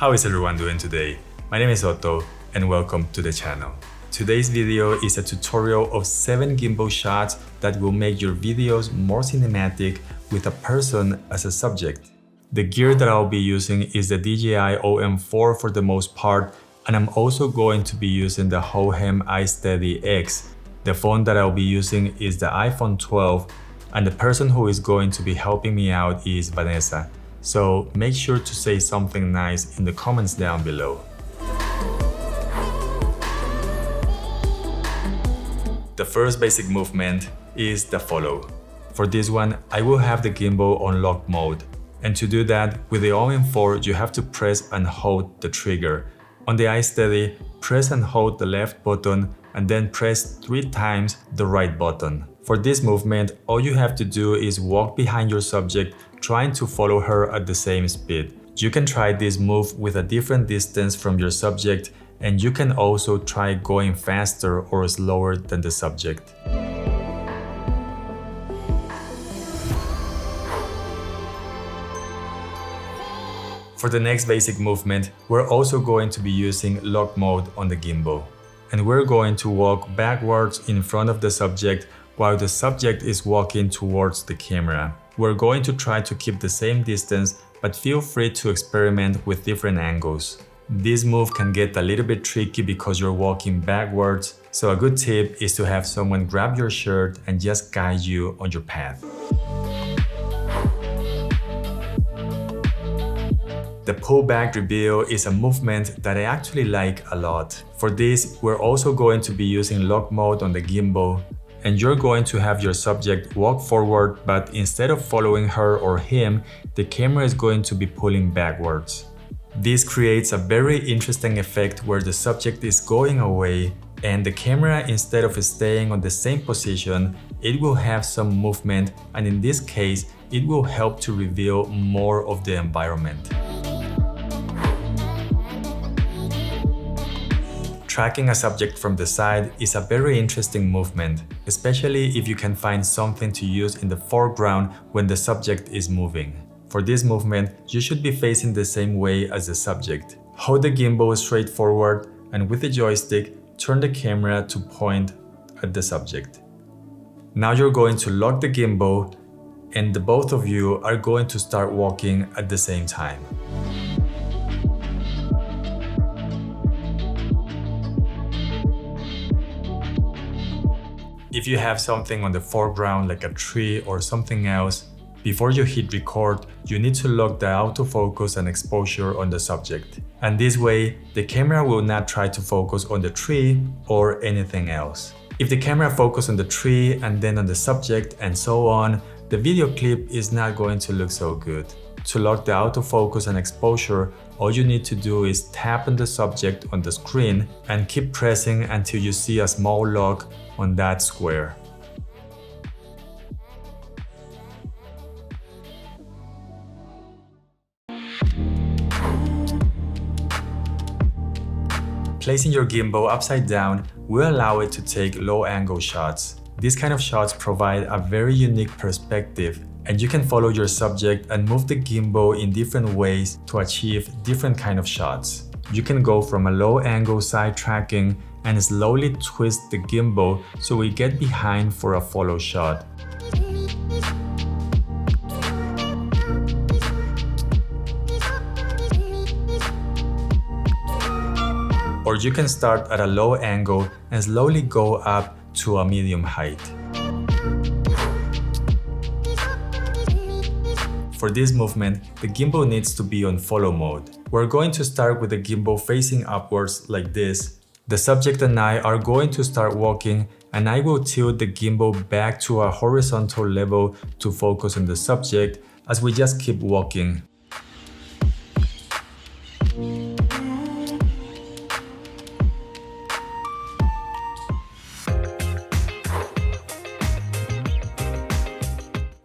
How is everyone doing today? My name is Otto and welcome to the channel. Today's video is a tutorial of 7 gimbal shots that will make your videos more cinematic with a person as a subject. The gear that I'll be using is the DJI OM4 for the most part, and I'm also going to be using the Hohem iSteady X. The phone that I'll be using is the iPhone 12, and the person who is going to be helping me out is Vanessa. So make sure to say something nice in the comments down below. The first basic movement is the follow. For this one, I will have the gimbal on lock mode. And to do that, with the OM4, you have to press and hold the trigger. On the iSteady, press and hold the left button and then press 3 times the right button. For this movement, all you have to do is walk behind your subject, trying to follow her at the same speed. You can try this move with a different distance from your subject, and you can also try going faster or slower than the subject. For the next basic movement, we're also going to be using lock mode on the gimbal. And we're going to walk backwards in front of the subject while the subject is walking towards the camera. We're going to try to keep the same distance, but feel free to experiment with different angles. This move can get a little bit tricky because you're walking backwards, so a good tip is to have someone grab your shirt and just guide you on your path. The pullback reveal is a movement that I actually like a lot. For this, we're also going to be using lock mode on the gimbal, and you're going to have your subject walk forward, but instead of following her or him, the camera is going to be pulling backwards. This creates a very interesting effect where the subject is going away and the camera, instead of staying on the same position, it will have some movement, and in this case, it will help to reveal more of the environment. Tracking a subject from the side is a very interesting movement, especially if you can find something to use in the foreground when the subject is moving. For this movement, you should be facing the same way as the subject. Hold the gimbal straight forward, and with the joystick, turn the camera to point at the subject. Now you're going to lock the gimbal, and the both of you are going to start walking at the same time. If you have something on the foreground like a tree or something else, before you hit record, you need to lock the autofocus and exposure on the subject. And this way, the camera will not try to focus on the tree or anything else. If the camera focuses on the tree and then on the subject and so on, the video clip is not going to look so good. To lock the autofocus and exposure, all you need to do is tap on the subject on the screen and keep pressing until you see a small lock on that square. Placing your gimbal upside down will allow it to take low-angle shots. These kind of shots provide a very unique perspective, and you can follow your subject and move the gimbal in different ways to achieve different kind of shots. You can go from a low-angle side tracking and slowly twist the gimbal so we get behind for a follow shot. Or you can start at a low angle and slowly go up to a medium height. For this movement, the gimbal needs to be on follow mode. We're going to start with the gimbal facing upwards like this. The subject and I are going to start walking, and I will tilt the gimbal back to a horizontal level to focus on the subject as we just keep walking.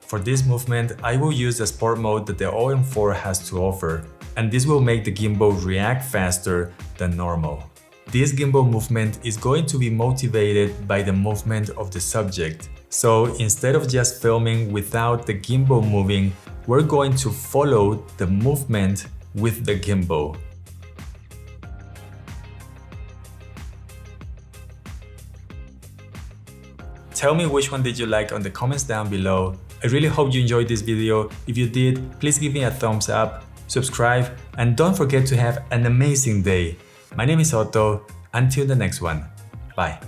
For this movement, I will use the sport mode that the OM4 has to offer, and this will make the gimbal react faster than normal. This gimbal movement is going to be motivated by the movement of the subject. So instead of just filming without the gimbal moving, we're going to follow the movement with the gimbal. Tell me which one did you like on the comments down below. I really hope you enjoyed this video. If you did, please give me a thumbs up, subscribe, and don't forget to have an amazing day. My name is Otto. Until the next one. Bye.